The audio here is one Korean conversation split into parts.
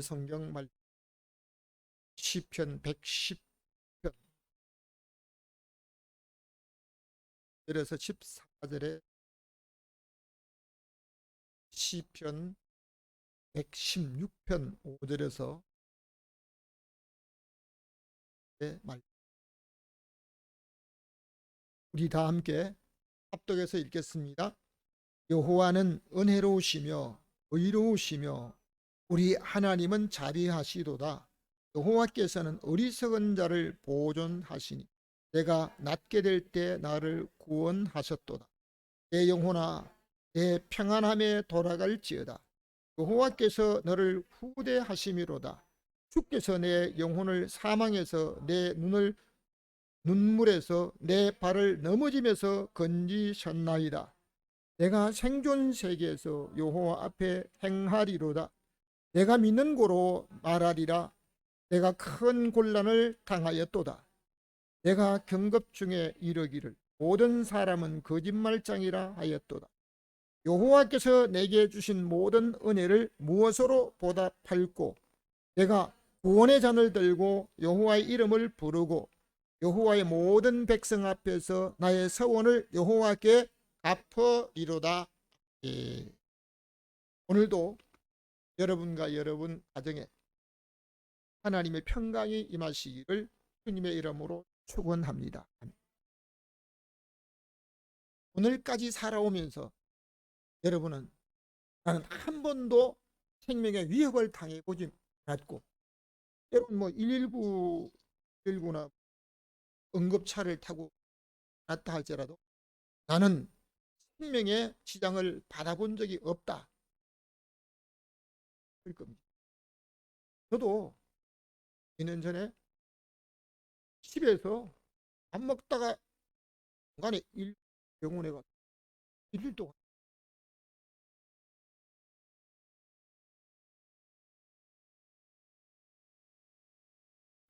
성경 말 시편 110편 1에서 14절에 시편 116편 5절에서 말 우리 다 함께 합독해서 읽겠습니다. 여호와는 은혜로우시며 의로우시며 우리 하나님은 자비하시도다. 여호와께서는 어리석은 자를 보존하시니 내가 낮게 될 때 나를 구원하셨도다. 내 영혼아 내 평안함에 돌아갈지어다. 여호와께서 너를 후대하심이로다. 주께서 내 영혼을 사망해서 내 눈을 눈물에서 내 발을 넘어짐에서 건지셨나이다. 내가 생존 세계에서 여호와 앞에 행하리로다. 내가 믿는 고로 말하리라. 내가 큰 곤란을 당하였도다. 내가 경급 중에 이르기를 모든 사람은 거짓말장이라 하였도다. 여호와께서 내게 주신 모든 은혜를 무엇으로 보답할꼬? 내가 구원의 잔을 들고 여호와의 이름을 부르고 여호와의 모든 백성 앞에서 나의 서원을 여호와께 갚으리로다. 예. 오늘도 여러분과 여러분 가정에 하나님의 평강이 임하시기를 주님의 이름으로 축원합니다. 오늘까지 살아오면서 여러분은 나는 한 번도 생명의 위협을 당해보지 않았고, 여러분 119나 응급차를 타고 났다 할지라도 나는 생명의 지장을 받아본 적이 없다. 그럴 겁니다. 저도 2년 전에 집에서 밥 먹다가 중간에 병원에 가서 1일 동안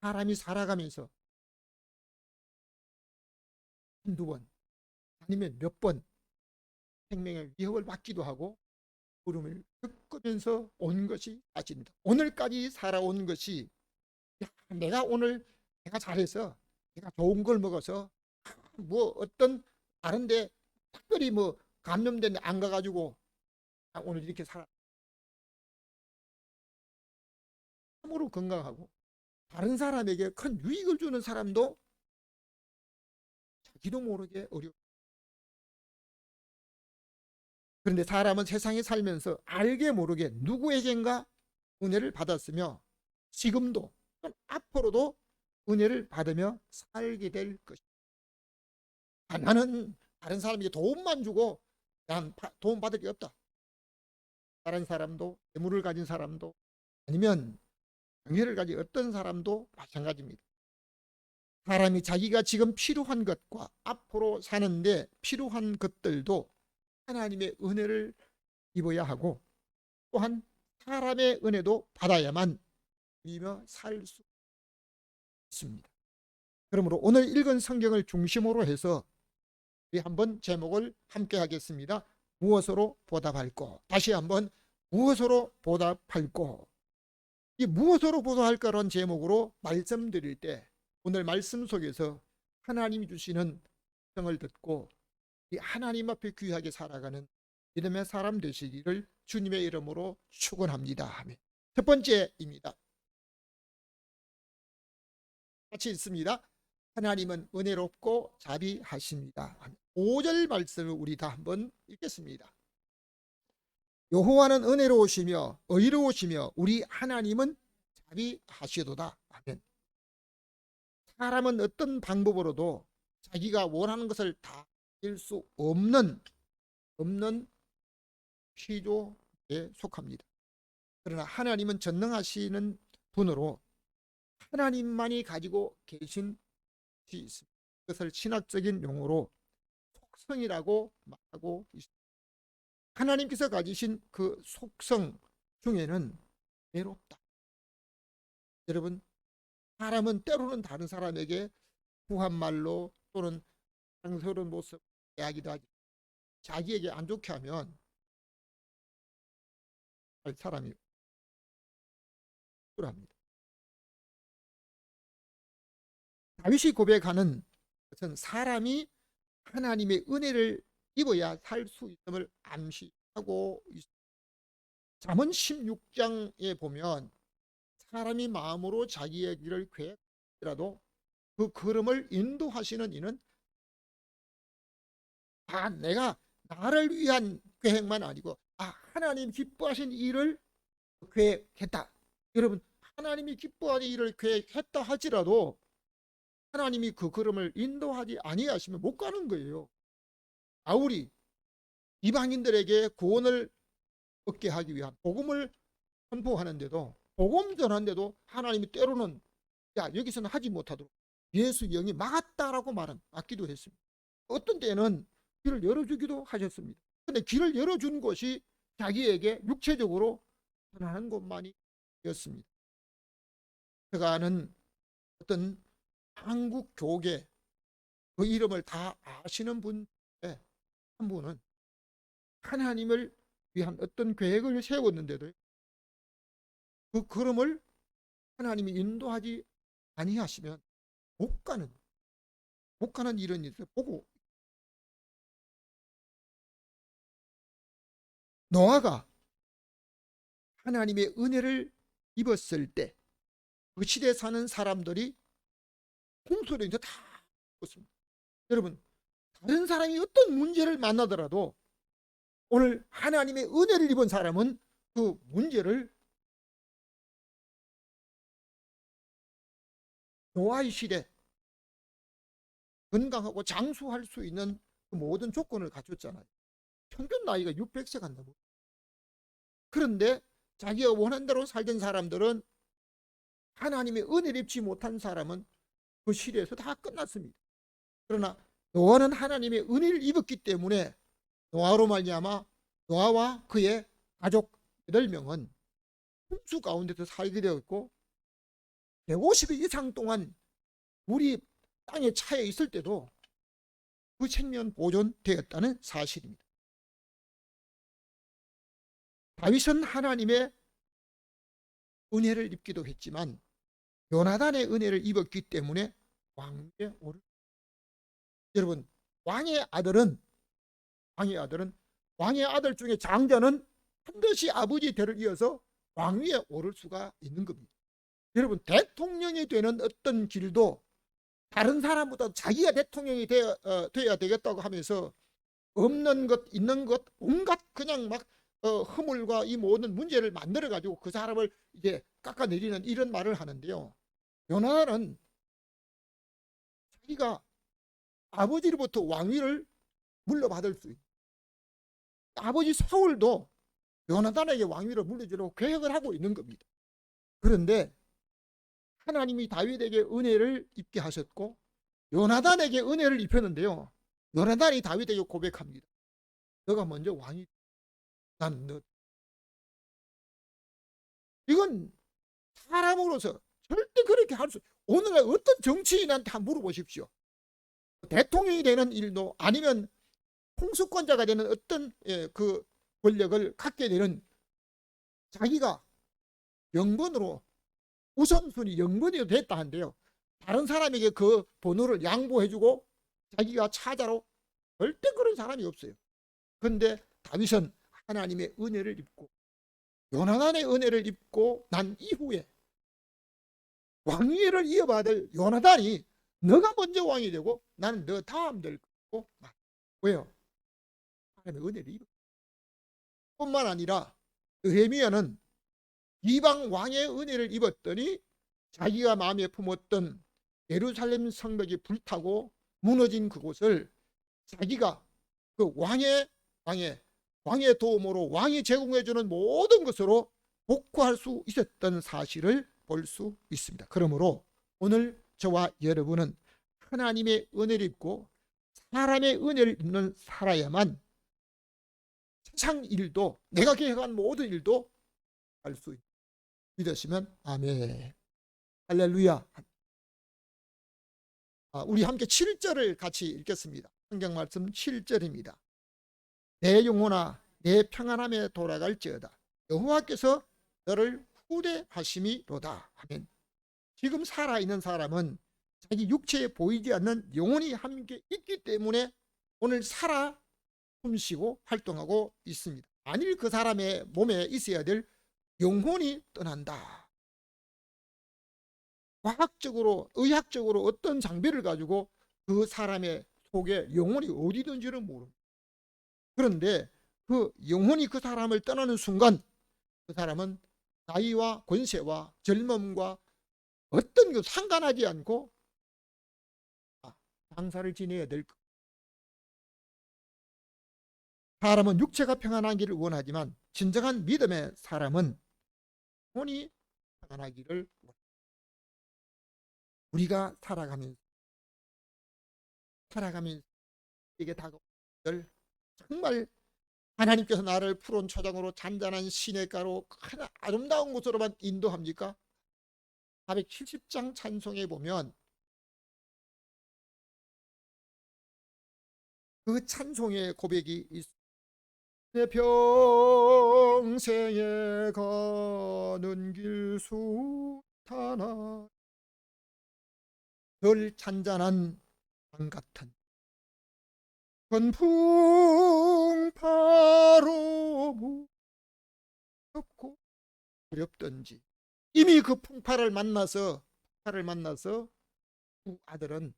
사람이 살아가면서 한두 번 아니면 몇 번 생명의 위협을 받기도 하고 부름을 겪으면서 온 것이 사실입니다. 오늘까지 살아온 것이 내가 오늘 내가 잘해서 내가 좋은 걸 먹어서 어떤 다른데 특별히 감염된 데 안 가가지고 오늘 이렇게 살아 참으로 건강하고 다른 사람에게 큰 유익을 주는 사람도 자기도 모르게 어려워. 그런데 사람은 세상에 살면서 알게 모르게 누구에겐가 은혜를 받았으며 지금도 앞으로도 은혜를 받으며 살게 될 것입니다. 나는 다른 사람에게 도움만 주고 난 도움 받을 게 없다. 다른 사람도 재물을 가진 사람도 아니면 명예를 가진 어떤 사람도 마찬가지입니다. 사람이 자기가 지금 필요한 것과 앞으로 사는데 필요한 것들도 하나님의 은혜를 입어야 하고 또한 사람의 은혜도 받아야만 누리며 살 수 있습니다. 그러므로 오늘 읽은 성경을 중심으로 해서 우리 한번 제목을 함께 하겠습니다. 무엇으로 보답할꼬? 다시 한번 무엇으로 보답할꼬? 이 무엇으로 보답할까라는 제목으로 말씀드릴 때 오늘 말씀 속에서 하나님이 주시는 성을 듣고 이 하나님 앞에 귀하게 살아가는 믿음의 사람 되시기를 주님의 이름으로 축원합니다. 첫 번째입니다. 같이 읽습니다. 하나님은 은혜롭고 자비하십니다. 5절 말씀을 우리 다 한번 읽겠습니다. 여호와는 은혜로우시며 의로우시며 우리 하나님은 자비하시도다. 아멘. 사람은 어떤 방법으로도 자기가 원하는 것을 다 이룰 수 없는 피조에 속합니다. 그러나 하나님은 전능하시는 분으로 하나님만이 가지고 계신 것이 있습니다. 그것을 신학적인 용어로 속성이라고 말하고 있습니다. 하나님께서 가지신 그 속성 중에는 외롭다. 여러분, 사람은 때로는 다른 사람에게 후한 말로 또는 상스러운 모습 이야기도 하지. 자기에게 안 좋게 하면 할 사람이 합니다. 다윗이 고백하는 것은 사람이 하나님의 은혜를 입어야 살 수 있음을 암시하고 있습니다. 잠언 16장에 보면 사람이 마음으로 자기의 길을 계획하더라도 그 걸음을 인도하시는 이는 내가 나를 위한 계획만 아니고 하나님 기뻐하신 일을 계획했다. 여러분, 하나님이 기뻐하는 일을 계획했다 할지라도 하나님이 그 걸음을 인도하지 아니하시면 못 가는 거예요. 바울이 이방인들에게 구원을 얻게 하기 위한 복음을 선포하는데도, 복음 전하는데도 하나님이 때로는 여기서는 하지 못하도록 예수 영이 막았다라고 막기도 했습니다. 어떤 때는 길을 열어주기도 하셨습니다. 그런데 길을 열어준 것이 자기에게 육체적으로 편안한 것만이 었습니다. 제가 아는 어떤 한국 교계, 그 이름을 다 아시는 분 중에 한 분은 하나님을 위한 어떤 계획을 세웠는데도 그 걸음을 하나님이 인도하지 아니하시면 못 가는 이런 일을 보고, 노아가 하나님의 은혜를 입었을 때 그 시대에 사는 사람들이 홍수로 인해서 다 죽었습니다. 여러분, 다른 사람이 어떤 문제를 만나더라도 오늘 하나님의 은혜를 입은 사람은 그 문제를 노아의 시대 건강하고 장수할 수 있는 그 모든 조건을 갖췄잖아요. 평균 나이가 600세가 넘어. 그런데 자기가 원하는 대로 살던 사람들은, 하나님의 은혜를 입지 못한 사람은 그 시대에서 다 끝났습니다. 그러나 노아는 하나님의 은혜를 입었기 때문에 노아로 말미암아 노아와 그의 가족 8명은 홍수 가운데서 살게 되었고, 150일 이상 동안 물이 땅에 차여 있을 때도 그 생명 보존되었다는 사실입니다. 다윗은 하나님의 은혜를 입기도 했지만 요나단의 은혜를 입었기 때문에 왕위에 오를. 여러분, 왕의 아들 중에 장자는 반드시 아버지 대를 이어서 왕위에 오를 수가 있는 겁니다. 여러분, 대통령이 되는 어떤 길도 다른 사람보다 자기가 대통령이 돼야 되겠다고 하면서 없는 것 있는 것 온갖 그냥 막 허물과 이 모든 문제를 만들어 가지고 그 사람을 이제 깎아내리는 이런 말을 하는데요. 요나단은 자기가 아버지로부터 왕위를 물려받을 수 있는, 아버지 사울도 요나단에게 왕위를 물려주려고 계획을 하고 있는 겁니다. 그런데 하나님이 다윗에게 은혜를 입게 하셨고 요나단에게 은혜를 입혔는데요. 요나단이 다윗에게 고백합니다. 너가 먼저 왕이, 난 너. 이건 사람으로서 절대 그렇게 할 수, 오늘날 어떤 정치인한테 한번 물어보십시오. 대통령이 되는 일도 아니면 통수권자가 되는 어떤 그 권력을 갖게 되는, 자기가 영번으로 우선순위 영번이 됐다 한데요. 다른 사람에게 그 번호를 양보해주고 자기가 차자로, 절대 그런 사람이 없어요. 그런데 다윗은 하나님의 은혜를 입고 요나단의 은혜를 입고 난 이후에 왕위를 이어받을 요나단이 너가 먼저 왕이 되고 나는 너 다음 될 거고. 왜요? 하나님의 은혜를 입어. 뿐만 아니라 느헤미야는 이방 왕의 은혜를 입었더니 자기가 마음에 품었던 예루살렘 성벽이 불타고 무너진 그곳을 자기가 그 왕의 도움으로 왕이 제공해주는 모든 것으로 복구할 수 있었던 사실을 볼 수 있습니다. 그러므로 오늘 저와 여러분은 하나님의 은혜를 입고 사람의 은혜를 입는 살아야만 세상 일도, 내가 계획한 모든 일도 할 수 있다. 믿으시면 아멘. 할렐루야. 우리 함께 7절을 같이 읽겠습니다. 성경 말씀 7절입니다. 내 영혼아 내 평안함에 돌아갈지어다. 여호와께서 너를 후대하심이로다 하면, 지금 살아있는 사람은 자기 육체에 보이지 않는 영혼이 함께 있기 때문에 오늘 살아 숨쉬고 활동하고 있습니다. 만일 그 사람의 몸에 있어야 될 영혼이 떠난다, 과학적으로 의학적으로 어떤 장비를 가지고 그 사람의 속에 영혼이 어디든지는 모릅니다. 그런데 그 영혼이 그 사람을 떠나는 순간 그 사람은 나이와 권세와 젊음과 어떤 것 상관하지 않고 장사를 지내야 될 것. 사람은 육체가 평안하기를 원하지만 진정한 믿음의 사람은 영혼이 평안하기를 원합니다. 우리가 살아가면서 이게 다가올 정말 하나님께서 나를 푸른 초장으로 잔잔한 시냇가로 아름다운 곳으로만 인도합니까? 470장 찬송에 보면 그 찬송의 고백이 있습니다. 내 평생에 가는 길 수타나 늘 잔잔한 강 같은 건풍파로 무섭고 두렵던지, 이미 그 풍파를 만나서 두 아들은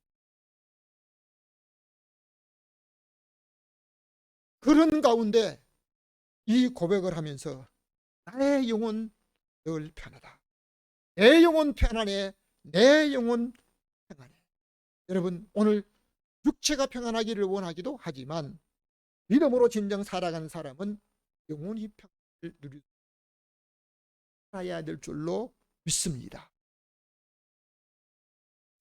그런 가운데 이 고백을 하면서 나의 영혼 늘 편하다, 내 영혼 편안해, 내 영혼 평안해. 여러분, 오늘 육체가 평안하기를 원하기도 하지만 믿음으로 진정 살아가는 사람은 영혼이 평안을 누리고 살아야 될 줄로 믿습니다.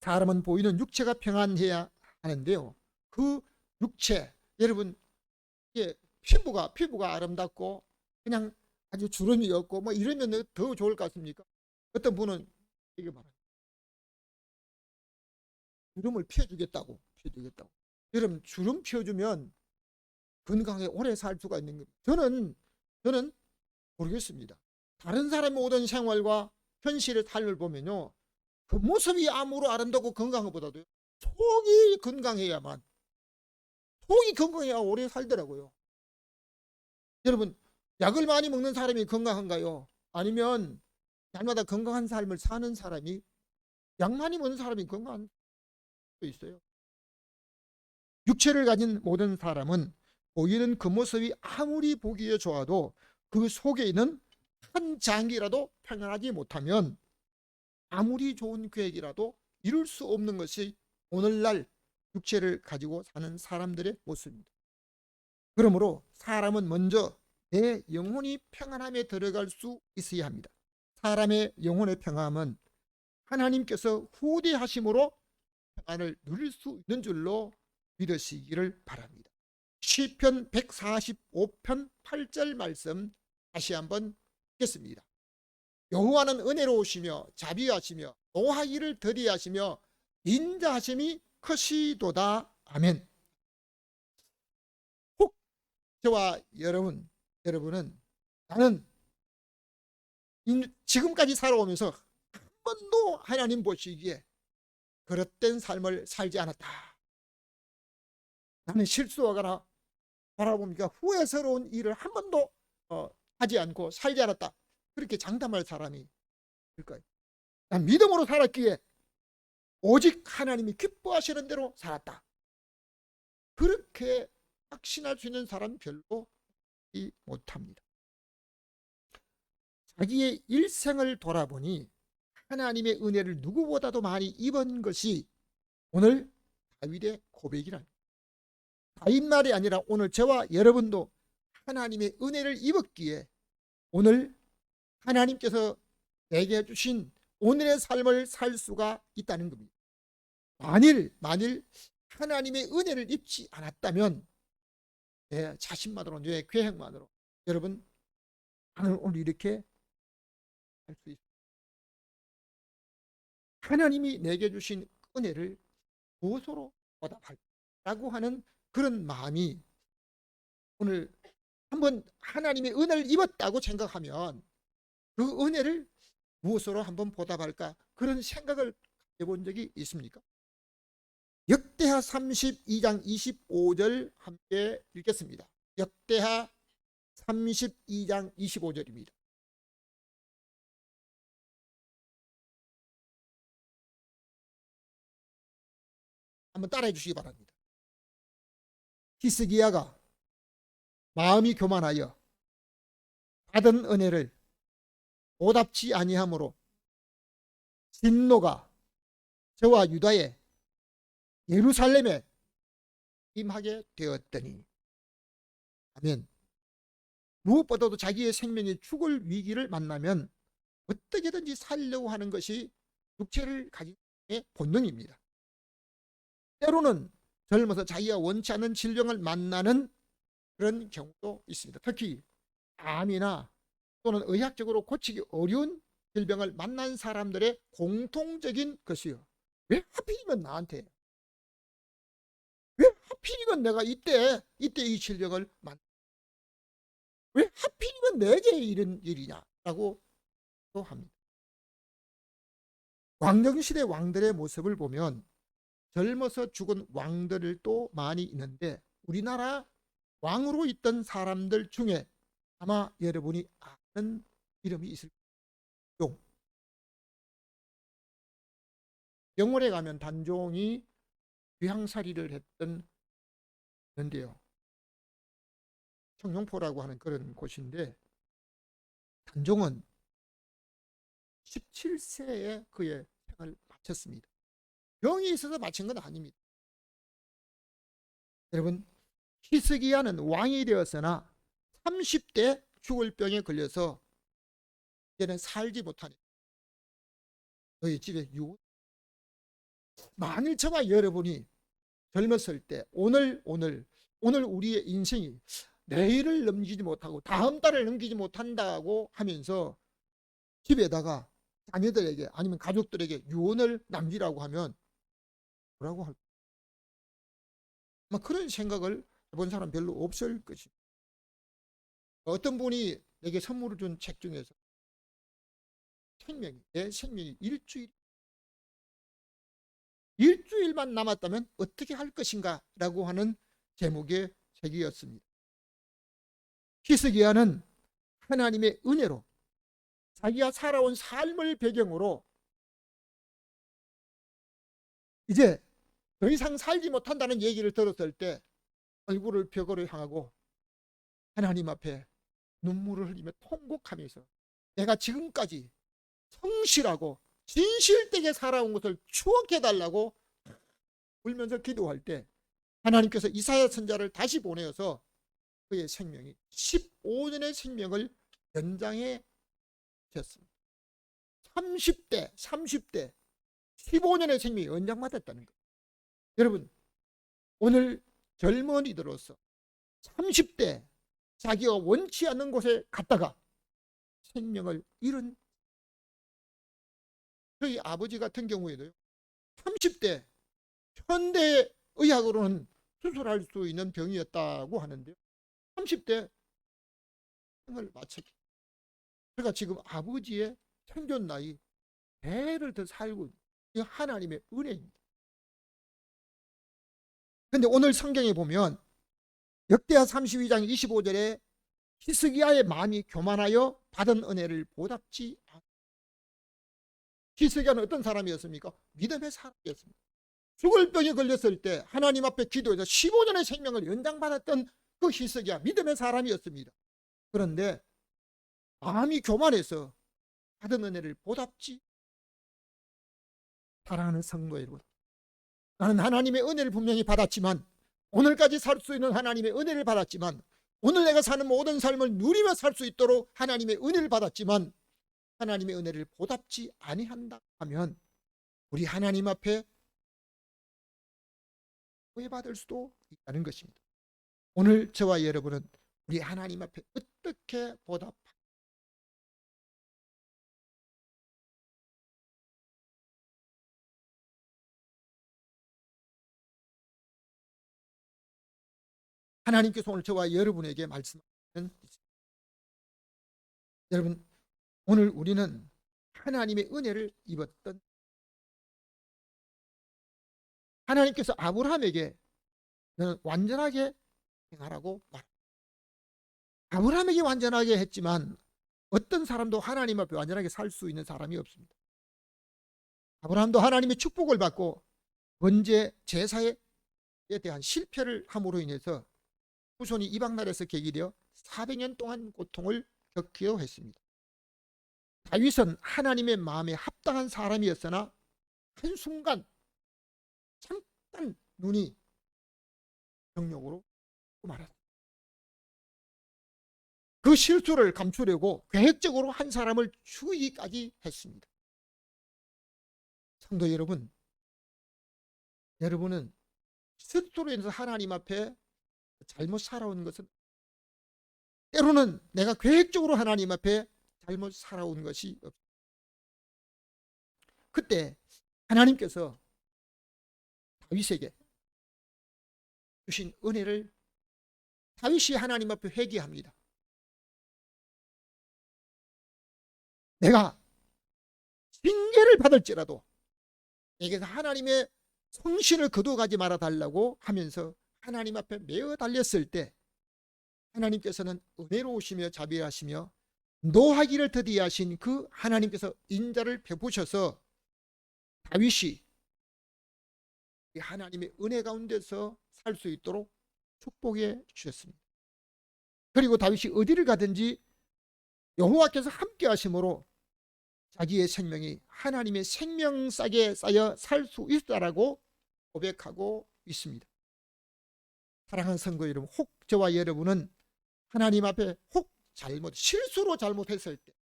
사람은 보이는 육체가 평안해야 하는데요, 그 육체, 여러분, 피부가 아름답고 그냥 아주 주름이 없고 뭐 이러면 더 좋을 것 같습니까? 어떤 분은 이게 말합니다. 주름을 피워주겠다고. 여러분, 주름 피워주면 건강하게 오래 살 수가 있는 겁니다. 저는 모르겠습니다. 다른 사람의 모든 생활과 현실의 삶을 보면요, 그 모습이 아무로 아름답고 건강한 것보다도 속이 건강해야 오래 살더라고요. 여러분, 약을 많이 먹는 사람이 건강한가요? 아니면 날마다 건강한 삶을 사는 사람이, 약 많이 먹는 사람이 건강한 수 있어요. 육체를 가진 모든 사람은 보이는 그 모습이 아무리 보기에 좋아도 그 속에 있는 한 장기라도 평안하지 못하면 아무리 좋은 계획이라도 이룰 수 없는 것이 오늘날 육체를 가지고 사는 사람들의 모습입니다. 그러므로 사람은 먼저 내 영혼이 평안함에 들어갈 수 있어야 합니다. 사람의 영혼의 평안은 하나님께서 후대하심으로 평안을 누릴 수 있는 줄로 믿으시기를 바랍니다. 시편 145편 8절 말씀 다시 한번 읽겠습니다. 여호와는 은혜로우시며 자비하시며 노하기를 더디하시며 인자하심이 크시도다. 아멘. 혹 저와 여러분은 나는 지금까지 살아오면서 한 번도 하나님 보시기에 그릇된 삶을 살지 않았다, 나는 실수하거나 바라보니까 후회스러운 일을 한 번도 하지 않고 살지 않았다, 그렇게 장담할 사람이 있을까요? 난 믿음으로 살았기에 오직 하나님이 기뻐하시는 대로 살았다, 그렇게 확신할 수 있는 사람은 별로 못합니다. 자기의 일생을 돌아보니 하나님의 은혜를 누구보다도 많이 입은 것이 오늘 다윗의 고백이랍니다. 다윗 말이 아니라 오늘 저와 여러분도 하나님의 은혜를 입었기에 오늘 하나님께서 내게 주신 오늘의 삶을 살 수가 있다는 겁니다. 만일 하나님의 은혜를 입지 않았다면 내 자신만으로, 내 계획만으로 여러분, 나는 오늘 이렇게 할 수 있습니다. 하나님이 내게 주신 은혜를 무엇으로 보답할까라고 하는 그런 마음이, 오늘 한번 하나님의 은혜를 입었다고 생각하면 그 은혜를 무엇으로 한번 보답할까? 그런 생각을 해본 적이 있습니까? 역대하 32장 25절 함께 읽겠습니다. 역대하 32장 25절입니다. 한번 따라해 주시기 바랍니다. 히스기야가 마음이 교만하여 받은 은혜를 보답지 아니하므로 진노가 저와 유다에 예루살렘에 임하게 되었더니. 아멘. 무엇보다도 자기의 생명이 죽을 위기를 만나면 어떻게든지 살려고 하는 것이 육체를 가진 본능입니다. 때로는 젊어서 자기가 원치 않는 질병을 만나는 그런 경우도 있습니다. 특히 암이나 또는 의학적으로 고치기 어려운 질병을 만난 사람들의 공통적인 것이요. 왜 하필이면 나한테? 왜 하필이면 내가 이때 이 질병을 왜 하필이면 내게 이런 일이냐라고 또 합니다. 왕정시대 왕들의 모습을 보면 젊어서 죽은 왕들을 또 많이 있는데 우리나라 왕으로 있던 사람들 중에 아마 여러분이 아는 이름이 있을 거예요. 영월에 가면 단종이 귀향살이를 했던 데요. 청룡포라고 하는 그런 곳인데 단종은 17세에 그의 생을 마쳤습니다. 병이 있어서 마친 건 아닙니다. 여러분, 히스기야는 왕이 되었으나 30대 죽을 병에 걸려서 이제는 살지 못하니 너희 집에 만일 저와 여러분이 젊었을 때 오늘 우리의 인생이 내일을 넘기지 못하고 다음 달을 넘기지 못한다고 하면서 집에다가 자녀들에게 아니면 가족들에게 유언을 남기라고 하면 뭐라고 할까? 그런 생각을 해본 사람 별로 없을 것입니다. 어떤 분이 내게 선물을 준 책 중에서 내 생명이 일주일만 남았다면 어떻게 할 것인가 라고 하는 제목의 책이었습니다. 히스기야는 하나님의 은혜로 자기가 살아온 삶을 배경으로 이제 더 이상 살지 못한다는 얘기를 들었을 때 얼굴을 벽으로 향하고 하나님 앞에 눈물을 흘리며 통곡하면서 내가 지금까지 성실하고 진실되게 살아온 것을 추억해달라고 울면서 기도할 때 하나님께서 이사야 선지자를 다시 보내어서 그의 생명이 15년의 생명을 연장해 줬습니다. 30대 15년의 생명이 연장받았다는 거예요. 여러분, 오늘 젊은이들로서 30대 자기가 원치 않는 곳에 갔다가 생명을 잃은 저희 아버지 같은 경우에도요, 30대 현대 의학으로는 수술할 수 있는 병이었다고 하는데요, 30대 생을 마쳤기. 그러니까 지금 아버지의 생존 나이 배를 더 살고 이 하나님의 은혜입니다. 그런데 오늘 성경에 보면 역대하 32장 25절에 히스기야의 마음이 교만하여 받은 은혜를 보답지 않았습니다. 히스기야는 어떤 사람이었습니까? 믿음의 사람이었습니다. 죽을 병에 걸렸을 때 하나님 앞에 기도해서 15년의 생명을 연장받았던 그 히스기야, 믿음의 사람이었습니다. 그런데 마음이 교만해서 받은 은혜를 보답지. 사랑하는 성도 여러분, 나는 하나님의 은혜를 분명히 받았지만, 오늘까지 살 수 있는 하나님의 은혜를 받았지만, 오늘 내가 사는 모든 삶을 누리며 살 수 있도록 하나님의 은혜를 받았지만 하나님의 은혜를 보답지 아니한다 하면 우리 하나님 앞에 후회받을 수도 있다는 것입니다. 오늘 저와 여러분은 우리 하나님 앞에 어떻게 보답할까? 하나님께서 오늘 저와 여러분에게 말씀하시는, 여러분, 오늘 우리는 하나님의 은혜를 입었던, 하나님께서 아브라함에게 너는 완전하게 행하라고 말합니다. 아브라함에게 완전하게 했지만 어떤 사람도 하나님 앞에 완전하게 살 수 있는 사람이 없습니다. 아브라함도 하나님의 축복을 받고 번제 제사에 대한 실패를 함으로 인해서 후손이 이방 나라에서 격이되어 400년 동안 고통을 겪기도 했습니다. 다윗은 하나님의 마음에 합당한 사람이었으나 한순간 잠깐 눈이 정욕으로 말았습니다. 그 실수를 감추려고 계획적으로 한 사람을 죽이기까지 했습니다. 성도 여러분, 여러분은 실수로 인해서 하나님 앞에 잘못 살아온 것은, 때로는 내가 계획적으로 하나님 앞에 잘못 살아온 것이 없습니다. 그때 하나님께서 다윗에게 주신 은혜를 다윗이 하나님 앞에 회개합니다. 내가 징계를 받을지라도 내게서 하나님의 성신을 거둬가지 말아달라고 하면서 하나님 앞에 매어 달렸을 때 하나님께서는 은혜로우시며 자비하시며 노하기를 더디하신 그 하나님께서 인자를 베푸셔서 다윗이 하나님의 은혜 가운데서 살 수 있도록 축복해 주셨습니다. 그리고 다윗이 어디를 가든지 여호와께서 함께 하심으로 자기의 생명이 하나님의 생명싸게 쌓여 살 수 있다라고 고백하고 있습니다. 사랑하는 성도 여러분, 혹 저와 여러분은 하나님 앞에 혹 실수로 잘못했을 때,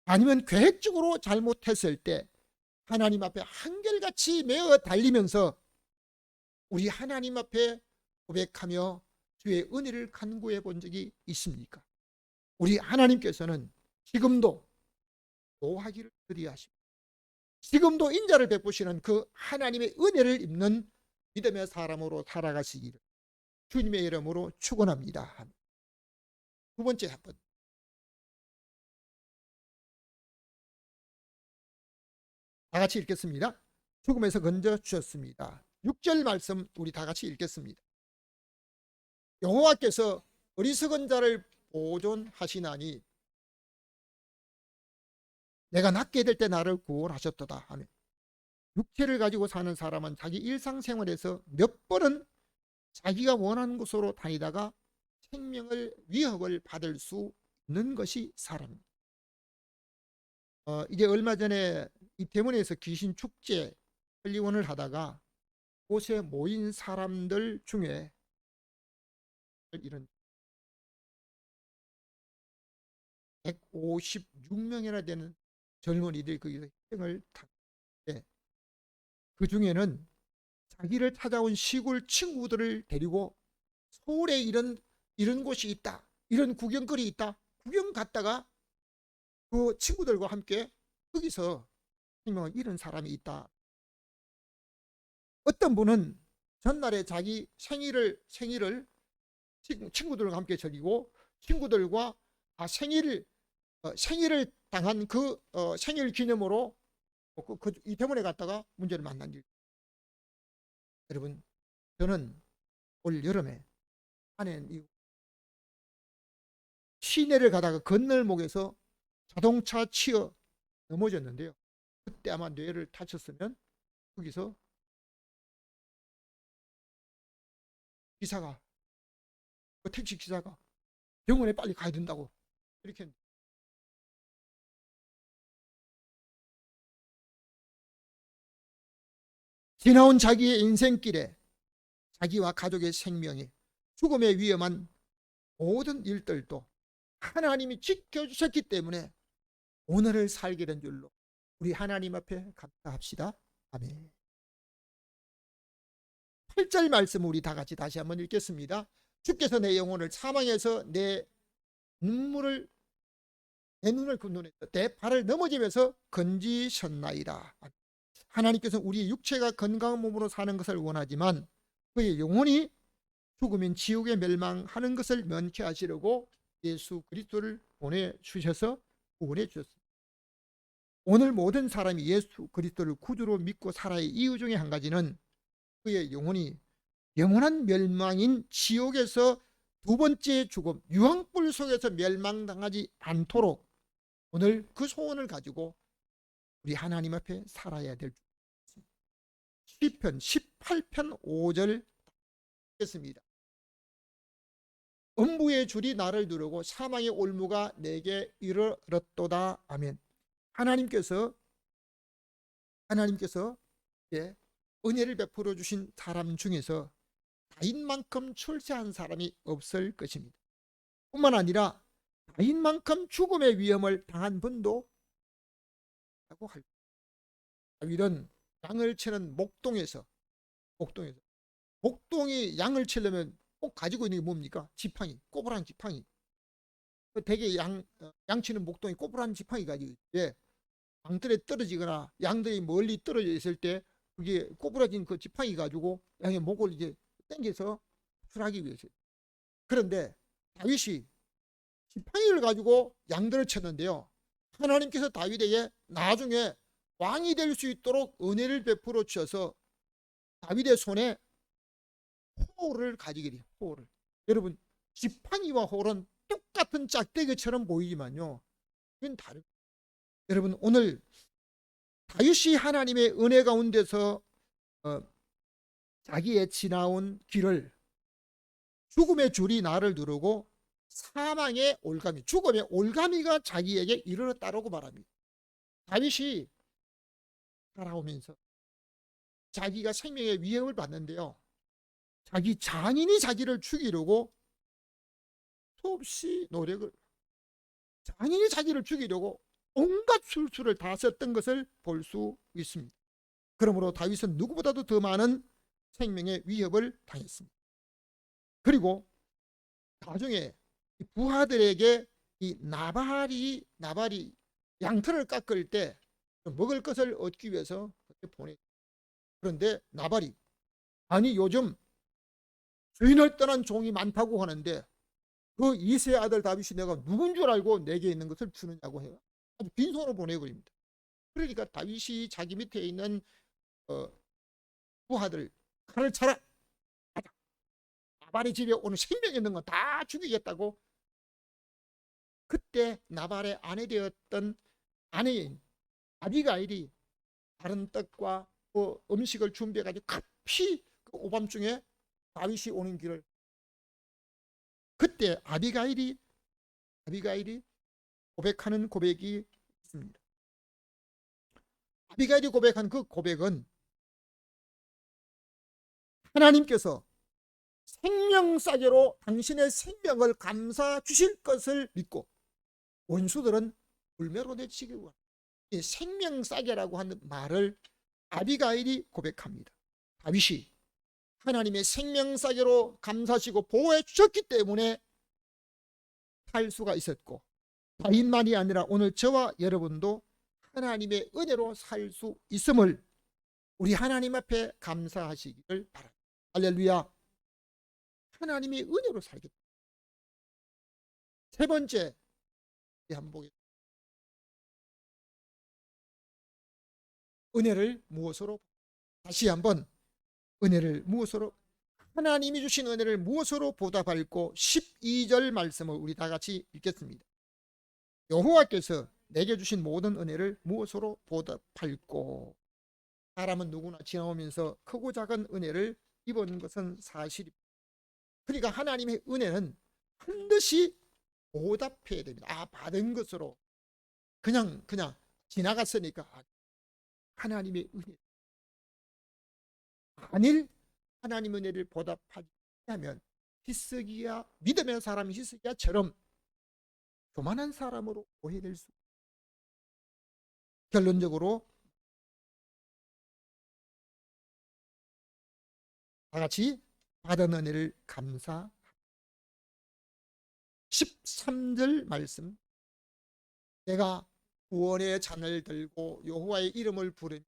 아니면 계획적으로 잘못했을 때 하나님 앞에 한결같이 매어 달리면서 우리 하나님 앞에 고백하며 주의 은혜를 간구해 본 적이 있습니까? 우리 하나님께서는 지금도 노하기를 더디하시고 지금도 인자를 베푸시는 그 하나님의 은혜를 입는 믿음의 사람으로 살아가시기를 주님의 이름으로 축원합니다. 두 번째 한번 다 같이 읽겠습니다. 죽음에서 건져 주셨습니다. 6절 말씀 우리 다 같이 읽겠습니다. 여호와께서 어리석은 자를 보존하시나니 내가 낫게 될 때 나를 구원하셨도다 하며, 육체를 가지고 사는 사람은 자기 일상생활에서 몇 번은 자기가 원하는 곳으로 다니다가 생명을 위협을 받을 수 있는 것이 사람입니다. 이제 얼마 전에 이태원에서 귀신 축제 설리원을 하다가 곳에 모인 사람들 중에 이런 156명이나 되는 젊은이들이 거기서 희생을 당했는데, 그 중에는 자기를 찾아온 시골 친구들을 데리고 서울에 이런 곳이 있다, 이런 구경거리 있다, 구경 갔다가 그 친구들과 함께 거기서 생명을 잃은 사람이 있다. 어떤 분은 전날에 자기 생일을 친구들과 함께 즐기고 친구들과 생일을 당한 그 생일 기념으로 이태원에 갔다가 문제를 만난 일. 여러분, 저는 올 여름에 아내는 시내를 가다가 건널목에서 자동차 치여 넘어졌는데요. 그때 아마 뇌를 다쳤으면 거기서 기사가, 그 택시 기사가 병원에 빨리 가야 된다고 이렇게 했는데, 지나온 자기의 인생길에 자기와 가족의 생명이 죽음에 위험한 모든 일들도 하나님이 지켜주셨기 때문에 오늘을 살게 된 줄로 우리 하나님 앞에 감사합시다. 아멘. 8절 말씀 우리 다 같이 다시 한번 읽겠습니다. 주께서 내 영혼을 사망해서 내 눈을 굽눈에서 내 발을 넘어지면서 건지셨나이다. 하나님께서 우리의 육체가 건강한 몸으로 사는 것을 원하지만 그의 영혼이 죽으면 지옥에 멸망하는 것을 면케하시려고 예수 그리스도를 보내주셔서 구원해 주셨습니다. 오늘 모든 사람이 예수 그리스도를 구주로 믿고 살아야 할 이유 중에 한 가지는 그의 영혼이 영원한 멸망인 지옥에서 두 번째 죽음, 유황불 속에서 멸망당하지 않도록 오늘 그 소원을 가지고 우리 하나님 앞에 살아야 될 시편 18편 5절 읽겠습니다. 음부의 줄이 나를 누르고 사망의 올무가 내게 이르렀도다. 아멘. 하나님께서 예, 은혜를 베풀어 주신 사람 중에서 다윗만큼 출세한 사람이 없을 것입니다. 뿐만 아니라 다윗만큼 죽음의 위험을 당한 분도 라고 할 다윗은 양을 치는 목동이 양을 치려면 꼭 가지고 있는 게 뭡니까? 지팡이, 꼬부랑 지팡이. 대개 양치는 목동이 꼬부랑 지팡이 가지고 있는데 양들에 떨어지거나 양들이 멀리 떨어져 있을 때 그게 꼬부라진 그 지팡이 가지고 양의 목을 이제 당겨서 출하기 위해서. 그런데 다윗이 지팡이를 가지고 양들을 쳤는데요. 하나님께서 다윗에게 나중에 왕이 될 수 있도록 은혜를 베풀어 주셔서 다윗의 손에 호를 가지게 돼요. 호를. 여러분, 지팡이와 호는 똑같은 짝대기처럼 보이지만요, 이건 다릅니다. 여러분, 오늘 다윗이 하나님의 은혜 가운데서 자기의 지나온 길을 죽음의 줄이 나를 누르고 사망의 올가미, 죽음의 올가미가 자기에게 이르렀다라고 말합니다. 다윗이 살아오면서 자기가 생명의 위협을 받는데요, 자기 장인이 자기를 죽이려고 수없이 장인이 자기를 죽이려고 온갖 술수를 다 썼던 것을 볼 수 있습니다. 그러므로 다윗은 누구보다도 더 많은 생명의 위협을 당했습니다. 그리고 나중에 부하들에게 이 나발이 양털을 깎을 때 먹을 것을 얻기 위해서 보내. 그런데 나발이 아니 요즘 주인을 떠난 종이 많다고 하는데 그 이세 아들 다윗이 내가 누군 줄 알고 내게 있는 것을 주느냐고 해요. 아주 빈손으로 보내버립니다. 그러니까 다윗이 자기 밑에 있는 부하들 칼을 차라, 나발의 집에 오는 생명 있는 거 다 죽이겠다고. 그때 나발의 아내 되었던 아내인 아비가일이 다른 떡과 그 음식을 준비해가지고 급히 그 오밤중에 다윗이 오는 길을, 그때 아비가일이 고백하는 고백이 있습니다. 아비가일이 고백한 그 고백은 하나님께서 생명싸개로 당신의 생명을 감사 주실 것을 믿고 원수들은 불매로 내치기로 합니다. 이 생명싸개라고 하는 말을 아비가일이 고백합니다. 다윗이 하나님의 생명싸개로 감사하시고 보호해 주셨기 때문에 살 수가 있었고, 다윗만이 아니라 오늘 저와 여러분도 하나님의 은혜로 살 수 있음을 우리 하나님 앞에 감사하시기를 바랍니다. 할렐루야. 하나님의 은혜로 살겠다. 세 번째 한번 보겠습니다. 은혜를 무엇으로, 다시 한번 은혜를 무엇으로, 하나님이 주신 은혜를 무엇으로 보답할고 12절 말씀을 우리 다 같이 읽겠습니다. 여호와께서 내게 주신 모든 은혜를 무엇으로 보답할고. 사람은 누구나 지나오면서 크고 작은 은혜를 입은 것은 사실입니다. 그러니까 하나님의 은혜는 반드시 보답해야 됩니다. 받은 것으로 그냥 지나갔으니까 하나님의 은혜, 만일 하나님의 은혜를 보답하지 않으면 히스기야, 믿음의 사람 히스기야처럼 교만한 사람으로 오해될 수. 결론적으로 다 같이 받은 은혜를 감사. 13절 말씀, 내가 구원의 잔을 들고 여호와의 이름을 부르니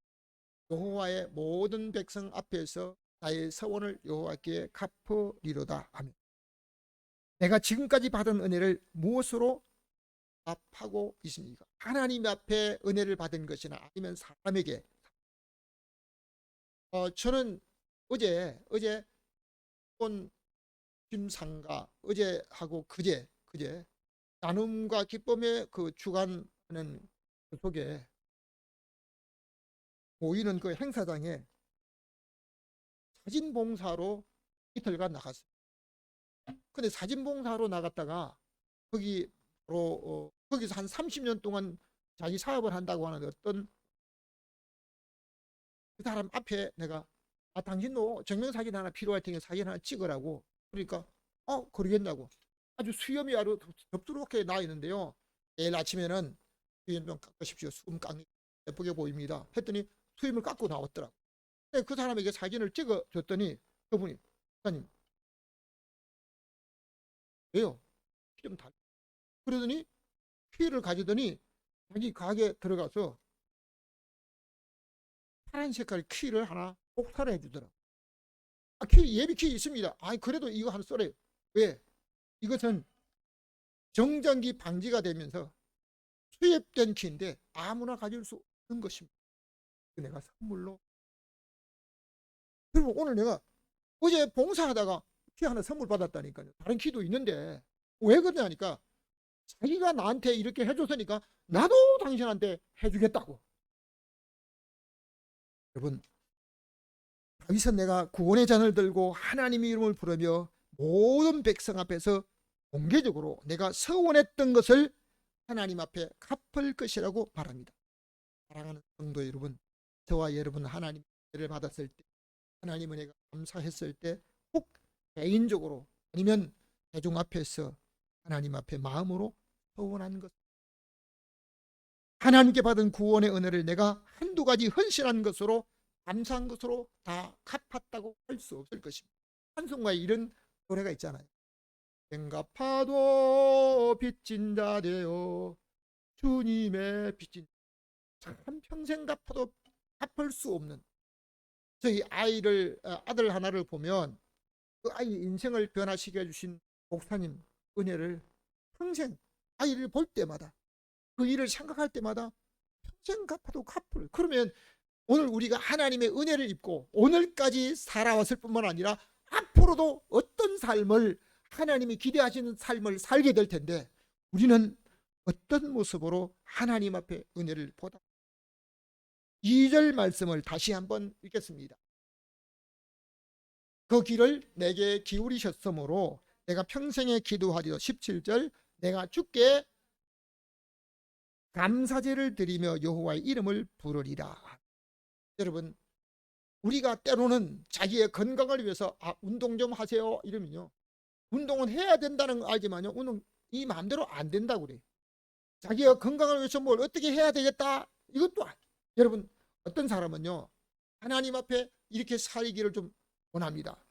여호와의 모든 백성 앞에서 나의 서원을 여호와께 갚으리로다 하며, 내가 지금까지 받은 은혜를 무엇으로 답하고 있습니까? 하나님 앞에 은혜를 받은 것이나 아니면 사람에게. 저는 어제 온 김상가 어제하고 그제 나눔과 기쁨의 그 주관하는 그 속에 모이는 그 행사장에 사진봉사로 이틀간 나갔어요. 근데 사진봉사로 나갔다가 거기 바로 거기서 한 30년 동안 자기 사업을 한다고 하는 어떤 그 사람 앞에 내가 당신도 증명사진 하나 필요할 테니 사진 하나 찍으라고. 그러니까 그러겠다고. 아주 수염이 아주 덥도록하게 나 있는데요. 내일 아침에는 수염 좀 깎으십시오. 수염 깎니 예쁘게 보입니다. 했더니 수염을 깎고 나왔더라고. 근데 그 사람에게 사진을 찍어줬더니 그분이 사장님 왜요? 피 좀 달. 그러더니 피를 가지더니 자기 가게 들어가서 파란 색깔 키를 하나 꼭 사라 해주더라고. 키 예비 키 있습니다. 그래도 이거 하나 써래요. 왜? 이것은 정전기 방지가 되면서 수입된 키인데 아무나 가질 수 없는 것입니다. 내가 선물로. 그리고 오늘 내가 어제 봉사하다가 키 하나 선물 받았다니까요. 다른 키도 있는데 왜 그러냐니까 자기가 나한테 이렇게 해줬으니까 나도 당신한테 해주겠다고. 여러분, 다윗은 내가 구원의 잔을 들고 하나님의 이름을 부르며 모든 백성 앞에서 공개적으로 내가 서원했던 것을 하나님 앞에 갚을 것이라고 말합니다. 사랑하는 성도 여러분, 저와 여러분 하나님 은혜를 받았을 때, 하나님 은혜가 감사했을 때 꼭 개인적으로 아니면 대중 앞에서 하나님 앞에 마음으로 서원한 것, 하나님께 받은 구원의 은혜를 내가 한두 가지 헌신한 것으로 감사한 것으로 다 갚았다고 할 수 없을 것입니다. 찬송가에 이런 노래가 있잖아요. 갚아도 빚진 자 되어 주님의 빚진, 참 평생 갚아도 갚을 수 없는. 저희 아들 하나를 보면 그 아이 인생을 변화시켜 주신 목사님 은혜를 평생 아이를 볼 때마다 그 일을 생각할 때마다 평생 갚아도 갚을. 그러면 오늘 우리가 하나님의 은혜를 입고 오늘까지 살아왔을 뿐만 아니라 앞으로도 어떤 삶을 하나님이 기대하시는 삶을 살게 될 텐데 우리는 어떤 모습으로 하나님 앞에 은혜를 보다. 2절 말씀을 다시 한번 읽겠습니다. 그 길을 내게 기울이셨으므로 내가 평생에 기도하리라. 17절 내가 주께 감사제를 드리며 여호와의 이름을 부르리라. 여러분, 우리가 때로는 자기의 건강을 위해서 운동 좀 하세요 이러면요, 운동은 해야 된다는 거 알지만요, 운동 이 마음대로 안 된다고 그래요. 자기의 건강을 위해서 뭘 어떻게 해야 되겠다 이것도 여러분, 어떤 사람은요 하나님 앞에 이렇게 살기를 좀 원합니다.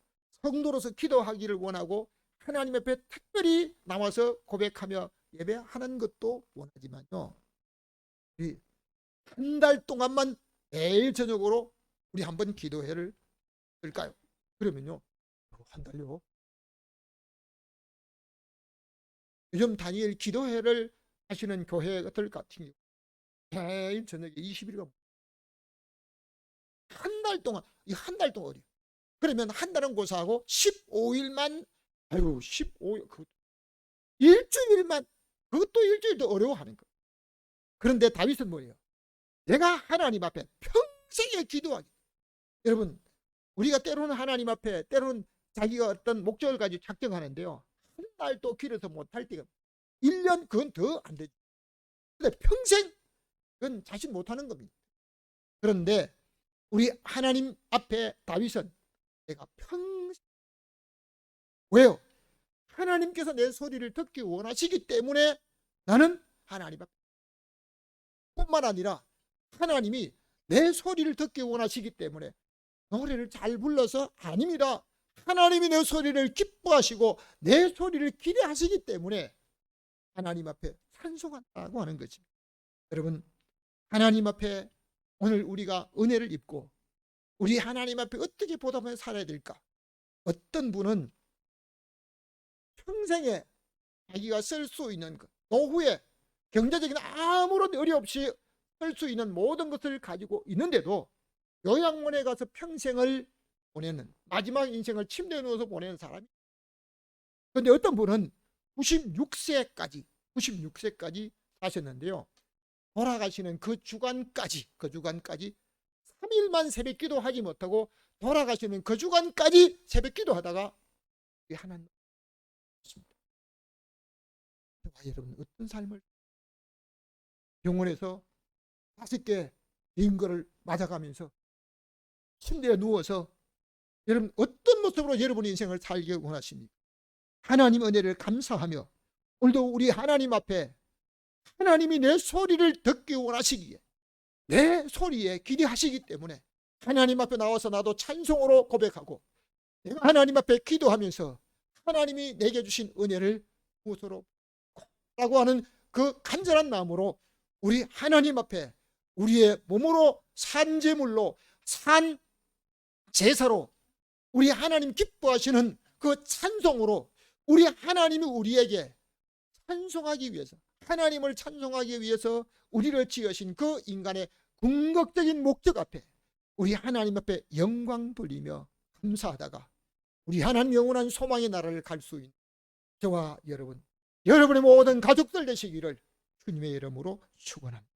성도로서 기도하기를 원하고 하나님 앞에 특별히 나와서 고백하며 예배하는 것도 원하지만요, 한 달 동안만 매일 저녁으로 우리 한번 기도회를 할까요? 그러면요, 한 달요. 요즘 단일 기도회를 하시는 교회들 같은 경우 매일 저녁에 20일간 한 달 동안, 이 한 달 동안 그러면 한 달은 고사하고 15일만 15일 일주일만, 그것도 일주일도 어려워하는 거예요. 그런데 다윗은 뭐예요? 내가 하나님 앞에 평생에 기도하기. 여러분, 우리가 때로는 하나님 앞에 때로는 자기가 어떤 목적을 가지고 작정하는데요, 한 달도 길어서 못할 때가 1년 그건 더 안 되죠. 근데 평생 그건 자신 못하는 겁니다. 그런데 우리 하나님 앞에 다윗은 내가 평생, 왜요? 하나님께서 내 소리를 듣기 원하시기 때문에 나는 하나님 앞에, 뿐만 아니라 하나님이 내 소리를 듣기 원하시기 때문에 노래를 잘 불러서 아닙니다. 하나님이 내 소리를 기뻐하시고 내 소리를 기대하시기 때문에 하나님 앞에 찬송한다고 하는 거지. 여러분, 하나님 앞에 오늘 우리가 은혜를 입고 우리 하나님 앞에 어떻게 보답하며 살아야 될까? 어떤 분은 평생에 자기가 쓸 수 있는 것, 노후에 경제적인 아무런 의리 없이 할 수 있는 모든 것을 가지고 있는데도 요양원에 가서 평생을 보내는, 마지막 인생을 침대에 누워서 보내는 사람이. 그런데 어떤 분은 96세까지 사셨는데요. 돌아가시는 그 주간까지 3일만 새벽 기도하지 못하고 돌아가시는 그 주간까지 새벽 기도하다가 하나님 있습니다. 여러분, 어떤 삶을, 병원에서 5개 인 거를 맞아가면서 침대에 누워서 여러분 어떤 모습으로 여러분의 인생을 살기 원하십니까? 하나님 은혜를 감사하며 오늘도 우리 하나님 앞에 하나님이 내 소리를 듣기 원하시기에, 내 소리에 기대하시기 때문에 하나님 앞에 나와서 나도 찬송으로 고백하고 내가 하나님 앞에 기도하면서 하나님이 내게 주신 은혜를 무엇으로 라고 하는 그 간절한 마음으로 우리 하나님 앞에 우리의 몸으로 산 제물로, 산 제사로 우리 하나님 기뻐하시는 그 찬송으로 우리 하나님이 우리에게 찬송하기 위해서, 하나님을 찬송하기 위해서 우리를 지으신 그 인간의 궁극적인 목적 앞에 우리 하나님 앞에 영광 돌리며 감사하다가 우리 하나님 영원한 소망의 나라를 갈 수 있는 저와 여러분의 모든 가족들 되시기를 주님의 이름으로 축원합니다.